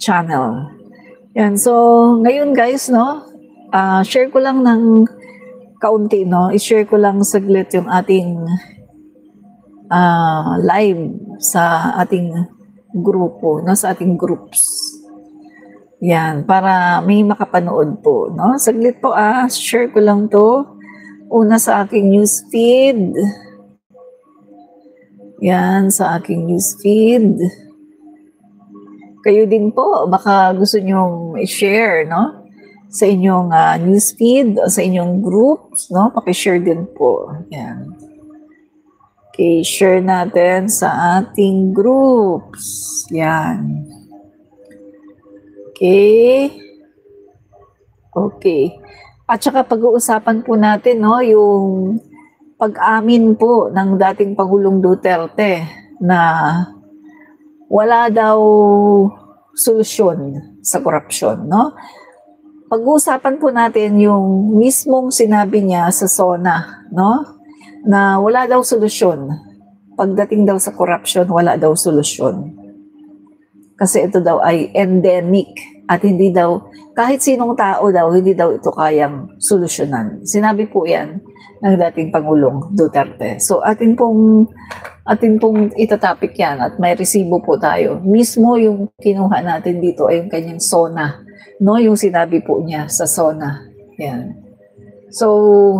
channel. Yan. So, ngayon guys, no, share ko lang ng kaunti, no? I-share ko lang saglit yung ating live sa ating grupo, no? Sa ating groups. Yan, para may makapanood po, no? Saglit po, share ko lang to. Una sa aking newsfeed. Yan, sa aking newsfeed. Kayo din po, baka gusto nyong i-share, no? Sa inyong newsfeed o sa inyong groups, no? Paki-share din po. Yan. Okay, share natin sa ating groups. Yan. Okay. Okay. At saka pag-uusapan po natin, no, yung pag-amin po ng dating Pangulong Duterte na wala daw solusyon sa korupsyon, no? Pag-uusapan po natin yung mismong sinabi niya sa SONA, no? Na wala daw solusyon. Pagdating daw sa korupsyon, wala daw solusyon. Kasi ito daw ay endemic at hindi daw, kahit sinong tao daw, hindi daw ito kayang solusyonan. Sinabi po yan ng dating Pangulong Duterte. So atin pong itatopic yan at may resibo po tayo. Mismo yung kinuha natin dito ay yung kanyang SONA. No, yung sinabi po niya sa SONA. Yan. So,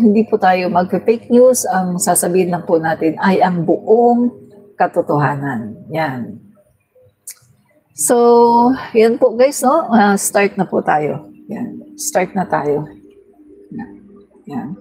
hindi po tayo mag-fake news. Ang sasabihin lang po natin ay ang buong katotohanan. Yan. So, yan po guys, no? Start na po tayo. Yan. Start na tayo. Yan.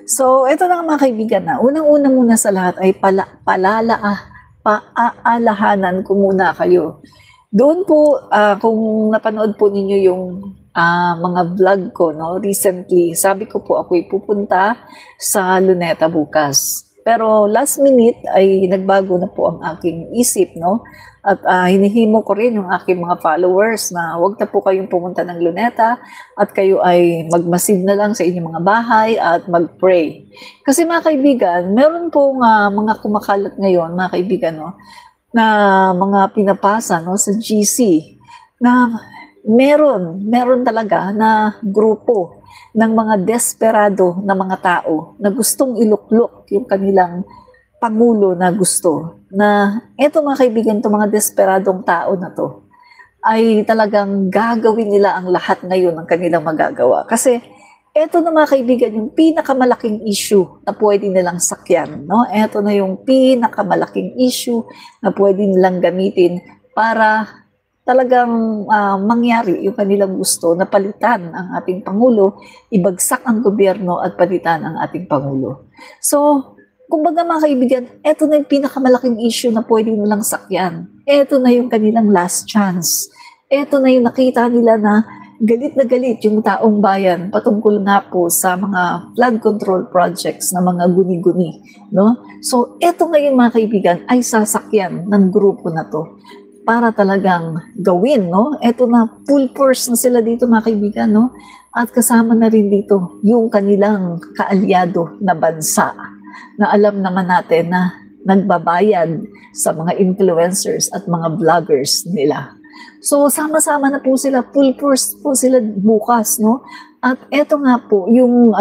So, ito na mga kaibigan na. Unang-una muna sa lahat ay paalalahanan ko muna kayo. Doon po, kung napanood po ninyo yung mga vlog ko, no, recently, sabi ko po ako'y pupunta sa Luneta bukas. Pero last minute ay nagbago na po ang aking isip, no? At hinihimo ko rin yung aking mga followers na huwag na po kayong pumunta ng Luneta at kayo ay magmasid na lang sa inyong mga bahay at mag-pray. Kasi mga kaibigan, meron pong mga kumakalat ngayon, mga kaibigan, no, na mga pinapasa, no, sa GC na meron talaga na grupo ng mga desperado na mga tao na gustong iluklok yung kanilang pangulo na gusto. Na eto mga kaibigan, to mga desperadong tao na to ay talagang gagawin nila ang lahat ngayon ng kanilang magagawa. Kasi eto na mga kaibigan, yung pinakamalaking issue na pwede nilang sakyan. No? Eto na yung pinakamalaking issue na pwede nilang gamitin para talagang mangyari yung kanilang gusto na palitan ang ating Pangulo, ibagsak ang gobyerno at palitan ang ating Pangulo. So, kumbaga mga kaibigan, eto na yung pinakamalaking issue na pwede nilang sakyan. Eto na yung kanilang last chance. Eto na yung nakita nila na galit yung taong bayan patungkol nga po sa mga flood control projects na mga guni-guni. No? So, eto ngayon mga kaibigan ay sasakyan ng grupo na to para talagang gawin, no? Ito na, full force na sila dito mga kaibigan, no? At kasama na rin dito yung kanilang kaalyado na bansa na alam naman natin na nagbabayad sa mga influencers at mga vloggers nila. So, sama-sama na po sila, full force po sila bukas, no? At eto nga po, yung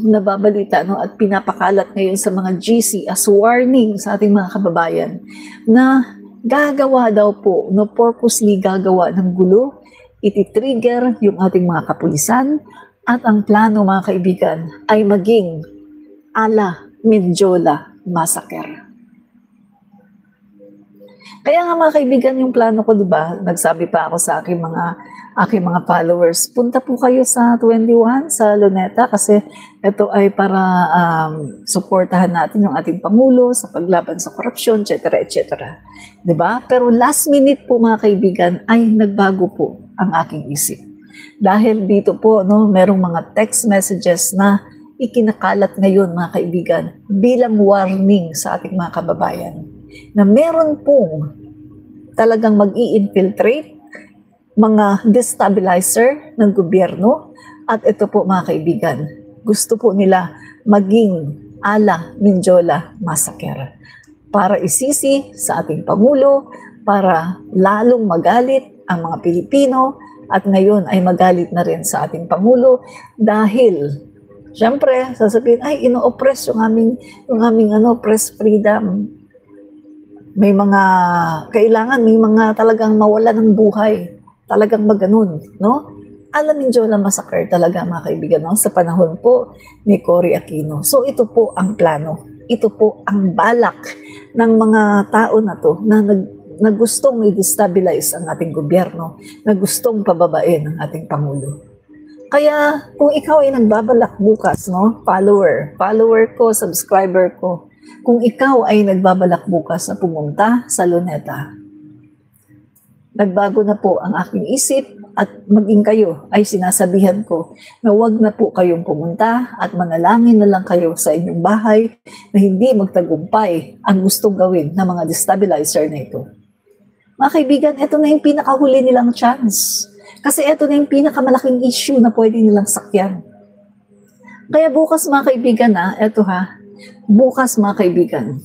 nababalita, no? At pinapakalat ngayon sa mga GC as warning sa ating mga kababayan na gagawa daw po, no, purposely gagawa ng gulo, iti-trigger yung ating mga kapulisan, at ang plano mga kaibigan ay maging ala Mindiola Massacre. Kaya nga mga kaibigan, yung plano ko, di ba, nagsabi pa ako sa aking mga followers, punta po kayo sa 21 sa Luneta kasi ito ay para suportahan natin yung ating Pangulo sa paglaban sa korupsyon, etc. etc. Di ba? Pero last minute po mga kaibigan ay nagbago po ang aking isip. Dahil dito po, no, merong mga text messages na ikinakalat ngayon mga kaibigan bilang warning sa ating mga kababayan na meron pong talagang mag-i-infiltrate mga destabilizer ng gobyerno at ito po mga kaibigan, gusto po nila maging ala Mindiola Massacre para isisi sa ating Pangulo, para lalong magalit ang mga Pilipino at ngayon ay magalit na rin sa ating Pangulo dahil siyempre sasabihin ay ino-oppress yung aming press freedom. May mga kailangan, may mga talagang mawala ng buhay, talagang maganon, no? Alaminjola Massacre talaga mga kaibigan, no? Sa panahon po ni Cory Aquino. So ito po ang plano, ito po ang balak ng mga tao na to na gustong i-destabilize ang ating gobyerno, na gustong pababain ang ating Pangulo. Kaya kung ikaw ay nagbabalak bukas, no, follower ko, subscriber ko, kung ikaw ay nagbabalak bukas na pumunta sa Luneta, nagbago na po ang aking isip at maging kayo ay sinasabihan ko na huwag na po kayong pumunta at manalangin na lang kayo sa inyong bahay na hindi magtagumpay ang gustong gawin ng mga destabilizer na ito. Mga kaibigan, ito na yung pinakahuli nilang chance. Kasi ito na yung pinakamalaking issue na pwede nilang sakyan. Kaya bukas mga kaibigan bukas mga kaibigan,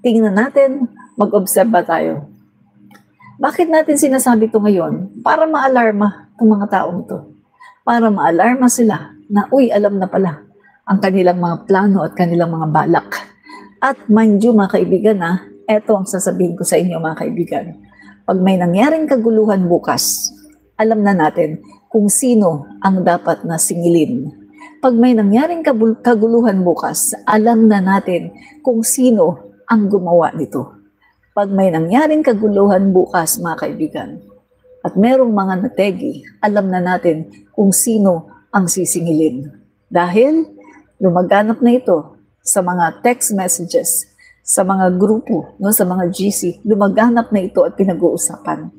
tingnan natin, mag-obserba tayo. Bakit natin sinasabi ito ngayon? Para ma-alarma ang mga taong ito. Para ma-alarma sila na, uy, alam na pala ang kanilang mga plano at kanilang mga balak. At mind you mga kaibigan ito ang sasabihin ko sa inyo mga kaibigan. Pag may nangyaring kaguluhan bukas, alam na natin kung sino ang dapat na singilin. Pag may nangyaring kaguluhan bukas, alam na natin kung sino ang gumawa nito. Pag may nangyaring kaguluhan bukas, mga kaibigan, at merong mga nategi, alam na natin kung sino ang sisingilin. Dahil lumaganap na ito sa mga text messages, sa mga grupo, sa mga GC, lumaganap na ito at pinag-uusapan.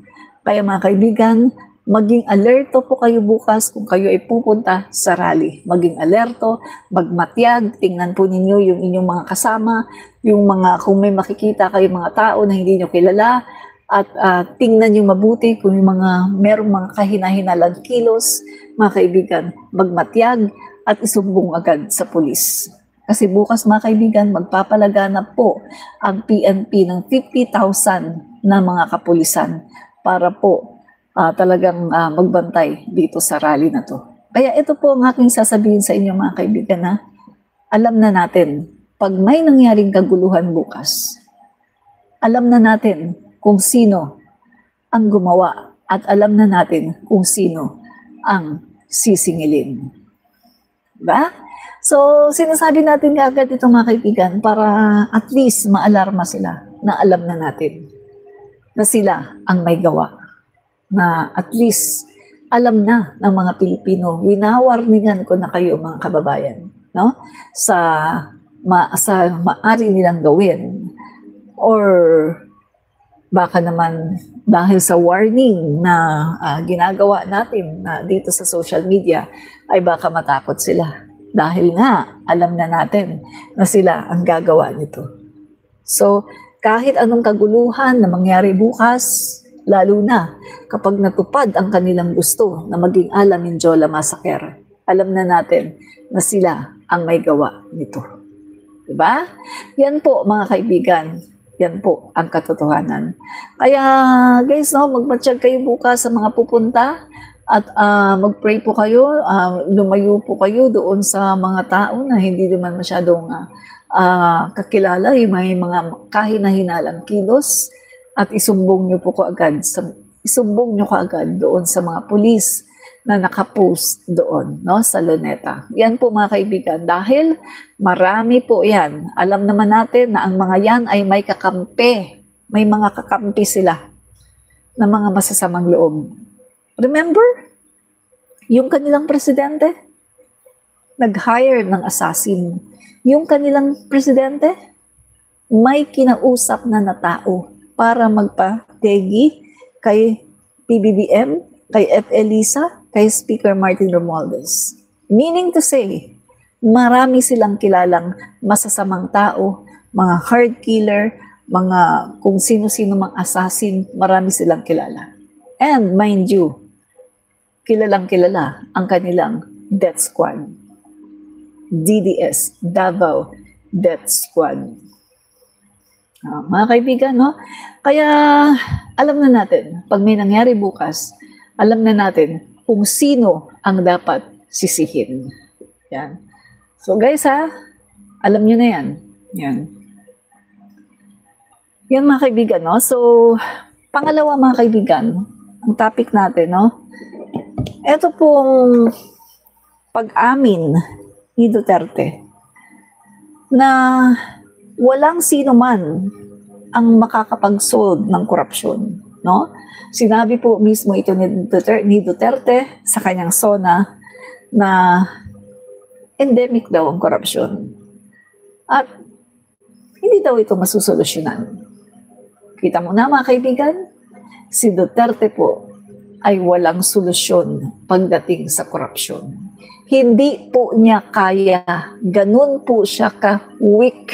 Kaya mga kaibigan, maging alerto po kayo bukas kung kayo ay pupunta sa rally. Maging alerto, magmatyag, tingnan po ninyo yung inyong mga kasama, yung mga, kung may makikita kayo mga tao na hindi nyo kilala, at tingnan nyo mabuti kung yung merong mga kahina-hinalang kilos, mga kaibigan, magmatyag at isumbong agad sa pulis. Kasi bukas mga kaibigan, magpapalaganap po ang PNP ng 50,000 na mga kapulisan para po talagang magbantay dito sa rally na to. Kaya ito po ang aking sasabihin sa inyo mga kaibigan alam na natin, pag may nangyaring kaguluhan bukas, alam na natin kung sino ang gumawa at alam na natin kung sino ang sisingilin. Diba? So, sinasabi natin agad ito mga kaibigan para at least maalarma sila na alam na natin na sila ang may gawa. Na at least alam na ng mga Pilipino, winawarningan ko na kayo mga kababayan, no? Sa maari nilang gawin or baka naman dahil sa warning na ginagawa natin dito sa social media ay baka matakot sila dahil nga alam na natin na sila ang gagawa nito. So kahit anong kaguluhan na mangyari bukas, lalo na kapag natupad ang kanilang gusto na maging Alaminjola Massacre, alam na natin na sila ang may gawa nito. Diba? Yan po mga kaibigan, yan po ang katotohanan. Kaya guys, magmatsyag kayo bukas sa mga pupunta at mag-pray po kayo, lumayo po kayo doon sa mga tao na hindi naman masyadong kakilala, yung may mga kahina-hinalang kilos. At isumbong nyo kaagad doon sa mga pulis na nakapost doon, sa Luneta. Yan po mga kaibigan, dahil marami po yan. Alam naman natin na ang mga yan ay may kakampi. May mga kakampi sila na mga masasamang loob. Remember? Yung kanilang presidente, nag-hire ng assassin. Yung kanilang presidente, may kinausap na tao para magpategi kay PBBM, kay F. Elisa, kay Speaker Martin Romualdez. Meaning to say, marami silang kilalang masasamang tao, mga hard killer, mga kung sino-sino mang assassin, marami silang kilala. And mind you, kilalang kilala ang kanilang death squad. DDS, Davao Death Squad. Mga kaibigan, no? Kaya alam na natin, pag may nangyari bukas, alam na natin kung sino ang dapat sisihin. Yan. So guys ha, alam nyo na yan. Yan. Yan mga kaibigan, no? So, pangalawa mga kaibigan, ang topic natin, no? Ito pong pag-amin ni Duterte na walang sino man ang makakapag-solve ng korupsyon, no? Sinabi po mismo ito ni Duterte sa kanyang SONA na endemic daw ang korupsyon. At hindi daw ito masusolusyonan. Kita mo na mga kaibigan, si Duterte po ay walang solusyon pagdating sa korupsyon. Hindi po niya kaya, ganun po siya ka-weak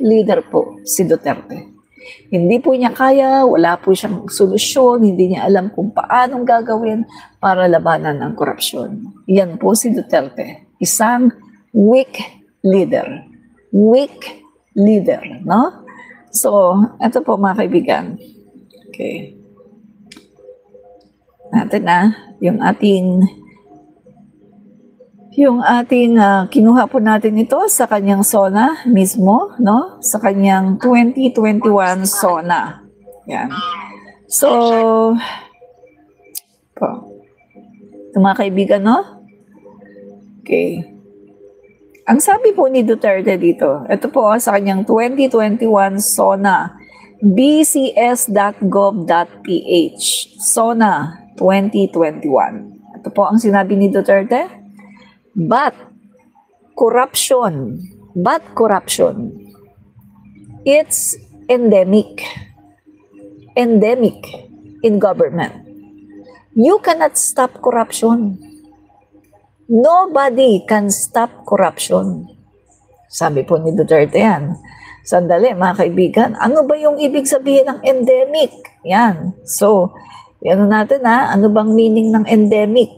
leader po si Duterte. Hindi po niya kaya, wala po siyang solusyon, hindi niya alam kung paanong gagawin para labanan ang korupsyon. Yan po si Duterte, isang weak leader. Weak leader, no? So, ito po mga kaibigan. Okay. Natin na, yung ating kinuha po natin ito sa kanyang SONA mismo, no? Sa kanyang 2021 SONA. Yan. So, po. Ito mga kaibigan, no? Okay. Ang sabi po ni Duterte dito, ito po sa kanyang 2021 SONA, bcs.gov.ph, SONA 2021. Ito po ang sinabi ni Duterte. But corruption, it's endemic in government. You cannot stop corruption. Nobody can stop corruption. Sabi po ni Duterte yan. Sandali, mga kaibigan, ano ba yung ibig sabihin ng endemic? Yan. So, yan natin ano bang meaning ng endemic?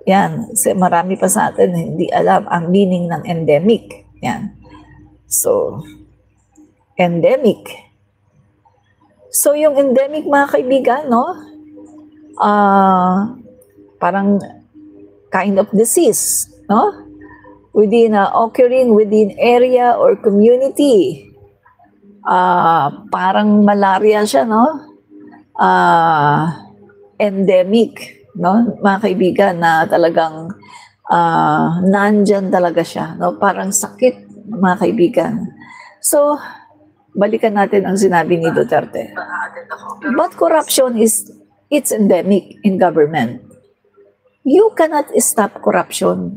Yan. Kasi marami pa sa atin hindi alam ang meaning ng endemic. Yan. So, endemic. So, yung endemic, mga kaibigan, no? Parang kind of disease, no? Occurring within area or community. Parang malaria siya, no? Endemic, no? Mga kaibigan, na talagang nandyan talaga siya, no? Parang sakit, mga kaibigan. So, balikan natin ang sinabi ni Duterte. But corruption it's endemic in government. You cannot stop corruption.